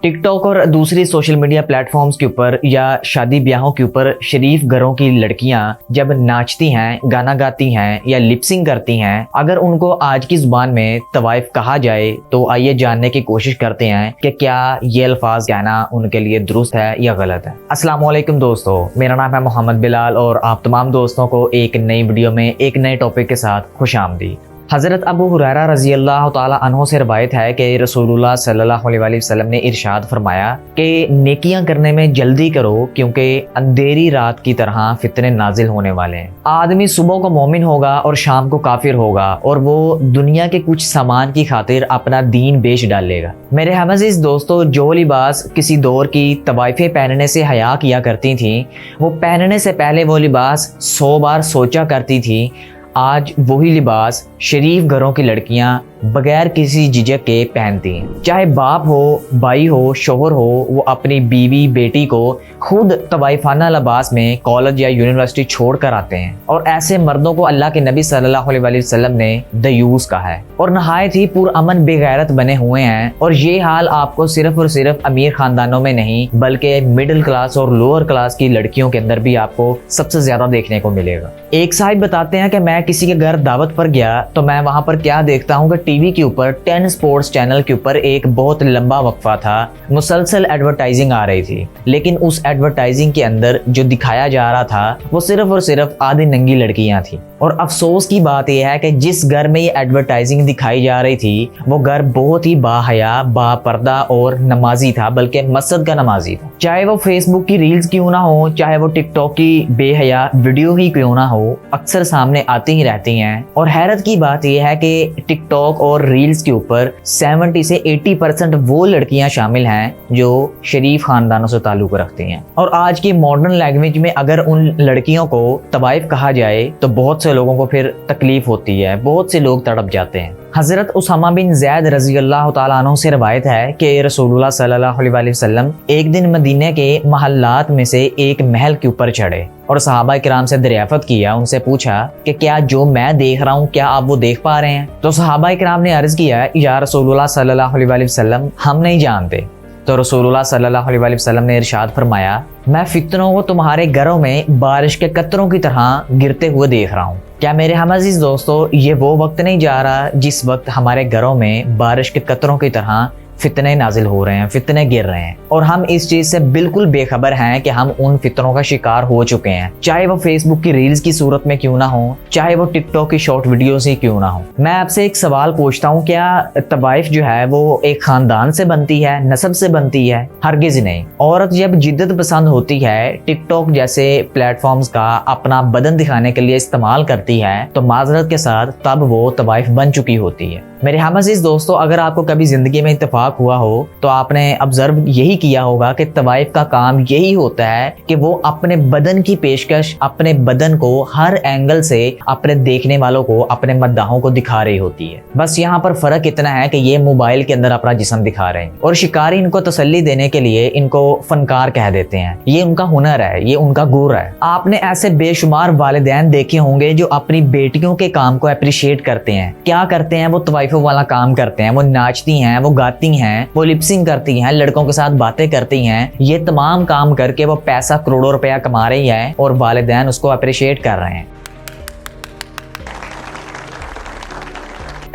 Tick tock और दूसरी social media platforms के ऊपर या शादी ब्याहों के ऊपर शरीफ घरों की लड़कियां जब नाचती हैं, गाना गाती हैं या लिपसिंग करती हैं, अगर उनको आज की जुबान में तवाइफ कहा जाए तो आइए जानने की कोशिश करते हैं कि क्या ये अल्फाज कहना उनके लिए दुरुस्त है या गलत है। अस्सलाम वालेकुम दोस्तों, मेरा नाम है मोहम्मद बिलाल और आप तमाम दोस्तों को एक नई वीडियो में एक नए टॉपिक के साथ खुशामदीद। हज़रत अबू हुरैरा रज़ी अल्लाह ताला अन्हो से रवायत है कि रसूलुल्लाह सल्लल्लाहु अलैहि वसल्लम ने इरशाद फरमाया कि नेकियां करने में जल्दी करो क्योंकि अंधेरी रात की तरह फितने नाजिल होने वाले हैं। आदमी सुबह को मोमिन होगा और शाम को काफिर होगा और वो दुनिया के कुछ सामान की खातिर अपना दीन बेच डालेगा। मेरे हमअज़ीज़ दोस्तों, जो लिबास किसी दौर की तवाइफें पहनने से हया किया करती थी, वो पहनने से पहले वो लिबास 100 बार सोचा करती थी। आज वही लिबास शरीफ घरों की लड़कियां बगैर किसी झिझक के पहनती हैं। चाहे बाप हो, भाई हो, शोहर हो, वो अपनी बीवी बेटी को खुद तवाइफाना लिबास में कॉलेज या यूनिवर्सिटी छोड़ कर आते हैं और ऐसे मर्दों को अल्लाह के नबी सल्लल्लाहु अलैहि वसल्लम ने दयूस कहा है और नहायत ही पुरअमन बेगैरत बने हुए हैं। और ये हाल आपको सिर्फ और सिर्फ अमीर खानदानों में नहीं बल्कि मिडिल क्लास और लोअर क्लास की लड़कियों के अंदर भी आपको सबसे ज्यादा देखने को मिलेगा। एक साहिब बताते हैं कि मैं किसी के घर दावत पर गया तो मैं वहां पर क्या देखता हूँ कि टीवी के ऊपर 10 स्पोर्ट्स चैनल के ऊपर एक बहुत लंबा वक्फा था, मुसलसल एडवर्टाइजिंग आ रही थी, लेकिन उस एडवर्टाइजिंग के अंदर जो दिखाया जा रहा था वो सिर्फ और सिर्फ आधी नंगी लड़कियां थी। और अफसोस की बात यह है कि जिस घर में ये एडवर्टाइजिंग दिखाई जा रही थी वो घर बहुत ही बाहया, बापर्दा और नमाजी था, बल्कि मस्जिद का नमाजी था। चाहे वो फेसबुक की रील्स क्यों ना हो, चाहे वो टिकटॉक की बेहया वीडियो ही क्यों ना हो, अक्सर सामने आती ही रहती हैं। और हैरत की बात यह है कि टिकटॉक और रील्स के ऊपर 70 से 80% वो लड़कियां शामिल हैं जो शरीफ खानदानों से ताल्लुक रखती हैं। और आज की मॉडर्न लैंग्वेज में अगर उन लड़कियों को तवाइफ कहा जाए तो बहुत से लोगों को फिर तकलीफ होती है, बहुत से लोग तड़प जाते हैं। हज़रत उसामा बिन ज़ैद रज़ी अल्लाह ताला अन्हु से रवायत है कि रसूलुल्लाह सल्लल्लाहु अलैहि वसल्लम एक दिन मदीने के महल्लात में से एक महल के ऊपर चढ़े और सहाबा किराम से दरियाफत किया। उनसे पूछा कि क्या जो मैं देख रहा हूँ क्या आप वो देख पा रहे हैं? तो सहाबा किराम ने अर्ज किया, या रसूलुल्लाह सल्लल्लाहु अलैहि वसल्लम हम नहीं जानते। तो रसूलुल्लाह सल्लल्लाहु अलैहि वसल्लम ने इरशाद फरमाया, मैं फितनों को तुम्हारे घरों में बारिश के कतरों की तरह गिरते हुए देख रहा हूँ। क्या मेरे हमअज़ीज़ दोस्तों, ये वो वक्त नहीं जा रहा जिस वक्त हमारे घरों में बारिश के कतरों की तरह फितने नाजिल हो रहे हैं, फितने गिर रहे हैं और हम इस चीज से बिल्कुल बेखबर हैं कि हम उन फितनों का शिकार हो चुके हैं। चाहे वो फेसबुक की रील्स की सूरत में क्यों ना हो, चाहे वो टिकटॉक की शॉर्ट वीडियोस ही क्यों ना हो। मैं आपसे एक सवाल पूछता हूँ, क्या तवाइफ जो है वो एक खानदान से बनती है, नस्ब से बनती है? हरगिज नहीं। औरत जब जिद्दत पसंद होती है, टिकटॉक जैसे प्लेटफॉर्म्स का अपना बदन दिखाने के लिए इस्तेमाल करती है तो माजरत के साथ तब वो तवाइफ बन चुकी होती है। मेरे हमअज़ीज़ दोस्तों, अगर आपको कभी जिंदगी में इत्तेफाक हुआ हो तो आपने ऑब्जर्व यही किया होगा कि तवाइफ का काम यही होता है कि वो अपने बदन की पेशकश, अपने बदन को हर एंगल से अपने देखने वालों को, अपने मद्दाहों को दिखा रही होती है। बस यहाँ पर फर्क इतना है कि ये मोबाइल के अंदर अपना जिस्म दिखा रहे हैं और शिकारी इनको तसल्ली देने के लिए इनको फनकार कह देते हैं। ये उनका हुनर है, ये उनका गुर है। आपने ऐसे बेशुमार वालिदैन देखे होंगे जो अपनी बेटियों के काम को अप्रिशिएट करते हैं। क्या करते हैं? वो तवाइफ वाला काम करते हैं, वो नाचती हैं, वो गाती हैं, वो लिपसिंग करती हैं, लड़कों के साथ बातें करती हैं। ये तमाम काम करके वो पैसा करोड़ों रुपया कमा रही है और वालिदैन उसको अप्रिशिएट कर रहे हैं।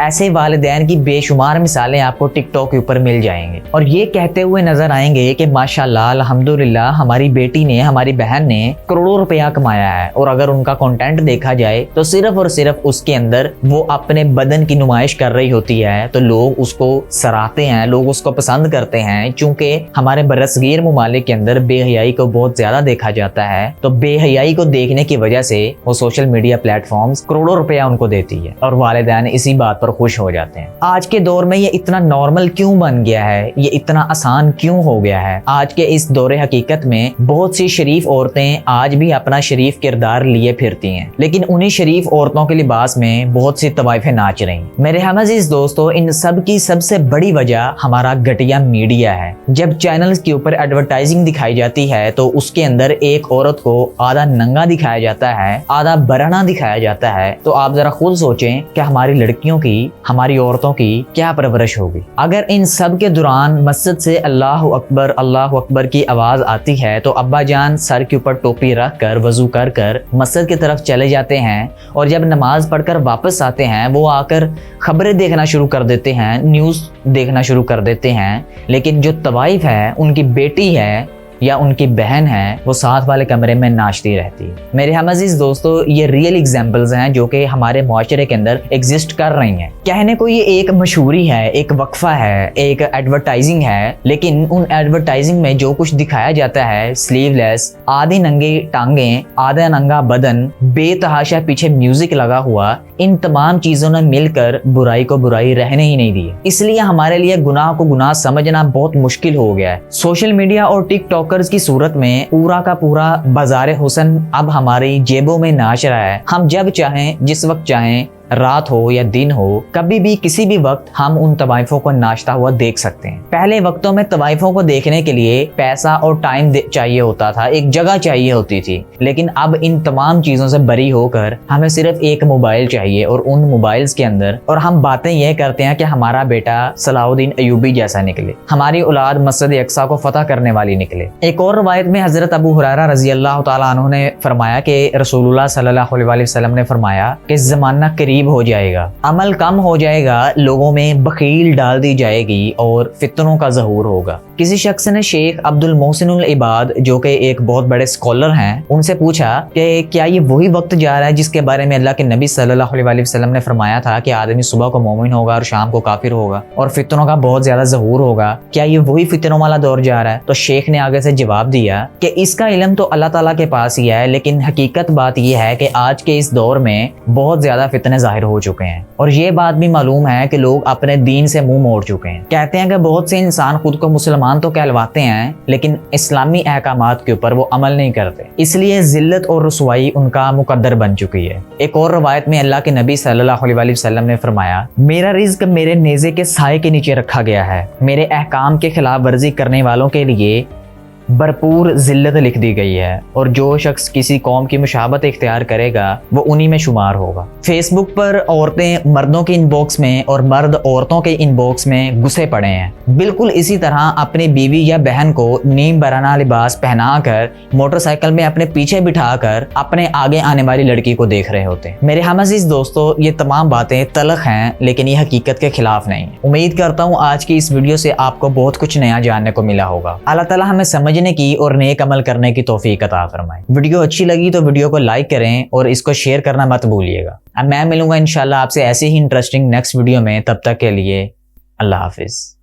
ऐसे वालिदैन की बेशुमार मिसालें आपको टिकटॉक के ऊपर मिल जाएंगे और ये कहते हुए नजर आएंगे कि माशाल्लाह अल्हम्दुलिल्लाह हमारी बेटी ने, हमारी बहन ने करोड़ों रुपया कमाया है। और अगर उनका कंटेंट देखा जाए तो सिर्फ और सिर्फ उसके अंदर वो अपने बदन की नुमाइश कर रही होती है तो लोग उसको सराहते हैं, लोग उसको पसंद करते हैं। चूंकि हमारे बरसगीर मुमालिक के अंदर बेहयाई को बहुत ज्यादा देखा जाता है तो बेहयाई को देखने की वजह से वो सोशल मीडिया प्लेटफॉर्म्स करोड़ों रुपया उनको देती है और वालिदैन इसी बात खुश हो जाते हैं। आज के दौर में ये इतना नॉर्मल क्यों बन गया है, ये इतना आसान क्यों हो गया है? आज के इस दौरे हकीकत में बहुत सी शरीफ औरतें आज भी अपना शरीफ किरदार लिए फिरती हैं, लेकिन उन्हीं शरीफ औरतों के लिबास में बहुत सी तवाइफें नाच रही। मेरे हमअज़ीज़ दोस्तों, इन सब की सबसे बड़ी वजह हमारा घटिया मीडिया है। जब चैनल्स के ऊपर एडवर्टाइजिंग दिखाई जाती है तो उसके अंदर एक औरत को आधा नंगा दिखाया जाता है, आधा बरहना दिखाया जाता है। तो आप जरा खुद सोचें कि हमारी लड़कियों की की, हमारी औरतों की क्या परवरिश होगी। अगर इन सब के दौरान मस्जिद से अल्लाह अकबर की आवाज आती है तो अब्बा जान सर के ऊपर टोपी रख कर वजू कर कर मस्जिद की तरफ चले जाते हैं, और जब नमाज पढ़कर वापस आते हैं वो आकर खबरें देखना शुरू कर देते हैं, न्यूज़ देखना शुरू कर देते हैं। लेकिन जो तवाइफ है, उनकी बेटी है या उनकी बहन है, वो साथ वाले कमरे में नाचती रहती है। मेरे हम अजीज दोस्तों, ये रियल एग्जाम्पल्स हैं जो कि हमारे माशरे के अंदर एग्जिस्ट कर रही हैं। कहने को ये एक मशहूरी है, एक वक्फा है, एक एडवर्टाइजिंग है, लेकिन उन एडवर्टाइजिंग में जो कुछ दिखाया जाता है, स्लीवलेस, आधी नंगे टांगे, आधा नंगा बदन, बेतहाशा पीछे म्यूजिक लगा हुआ, इन तमाम चीजों ने मिलकर बुराई को बुराई रहने ही नहीं दी। इसलिए हमारे लिए गुनाह को गुनाह समझना बहुत मुश्किल हो गया है। सोशल मीडिया और टिकटॉकर्स की सूरत में पूरा का पूरा बाजारे हुस्न अब हमारी जेबों में नाच रहा है। हम जब चाहें, जिस वक्त चाहें, रात हो या दिन हो, कभी भी किसी भी वक्त हम उन तवाइफों को नाचता हुआ देख सकते हैं। पहले वक्तों में तवाइफों को देखने के लिए पैसा और टाइम चाहिए होता था, एक जगह चाहिए होती थी, लेकिन अब इन तमाम चीजों से बरी होकर हमें सिर्फ एक मोबाइल चाहिए, और उन मोबाइल्स के अंदर और हम बातें यह करते हैं कि हमारा बेटा सलाहुद्दीन अयूबी जैसा निकले, हमारी औलाद मस्जिद अक्सा को फतह करने वाली निकले। एक और रवायत में हजरत अबू हुरैरा रजी अल्लाह तआला अन्हु ने फरमाया कि रसूलुल्लाह सल्लल्लाहु अलैहि वसल्लम ने फरमाया कि जमाना करीब हो जाएगा, अमल कम हो जाएगा, लोगों में बखील डाल दी जाएगी और फितनों का ज़हूर होगा। किसी शख्स ने शेख अब्दुल मोहसिनुल इबाद, जो कि एक बहुत बड़े स्कॉलर हैं, उनसे पूछा कि क्या ये वही वक्त जा रहा है जिसके बारे में अल्लाह के नबी सल्लल्लाहु अलैहि वसल्लम ने फरमाया था कि आदमी सुबह को मोमिन होगा और शाम को काफिर होगा और फितनों का बहुत ज्यादा ज़हूर होगा, क्या ये वही फितनों वाला दौर जा रहा है? तो शेख ने आगे से जवाब दिया कि इसका इल्म तो अल्लाह ताला के पास ही है, लेकिन हकीकत बात यह है कि आज के इस दौर में बहुत ज्यादा फितने जाहिर हो चुके हैं, और ये बात भी मालूम है कि लोग अपने दीन से मुंह मोड़ चुके हैं। कहते हैं कि बहुत से इंसान खुद को मुसलमान तो कहलवाते हैं, लेकिन इस्लामी अहकामात के ऊपर वो अमल नहीं करते, इसलिए जिल्लत और रुसवाई उनका मुकद्दर बन चुकी है। एक और रवायत में अल्लाह के नबी सल्लल्लाहु अलैहि वसल्लम ने फरमाया, मेरा रिज्क मेरे नेज़े के साए के नीचे रखा गया है, मेरे अहकाम के खिलाफ वर्जी करने वालों के लिए भरपूर जिल्लत लिख दी गई है, और जो शख्स किसी कौम की मुशाबत इख्तियार करेगा वो उन्हीं में शुमार होगा। फेसबुक पर औरतें मर्दों के इनबॉक्स में और मर्द औरतों के इनबॉक्स में घुसे पड़े हैं। बिल्कुल इसी तरह अपनी बीवी या बहन को नीम बराना लिबास पहनाकर मोटरसाइकिल में अपने पीछे बिठाकर अपने आगे आने वाली लड़की को देख रहे होते हैं। मेरे हम अज़ीज़ दोस्तों, ये तमाम बातें तलख हैं, लेकिन ये हकीकत के खिलाफ नहीं है। उम्मीद करता हूँ आज की इस वीडियो से आपको बहुत कुछ नया जानने को मिला होगा। अल्लाह ताला हमें समझने की और नेक अमल करने की तौफीक अता फरमाए। वीडियो अच्छी लगी तो वीडियो को लाइक करें और इसको शेयर करना मत भूलिएगा। अब मैं मिलूंगा इंशाल्लाह आपसे ऐसे ही इंटरेस्टिंग नेक्स्ट वीडियो में। तब तक के लिए अल्लाह हाफिज।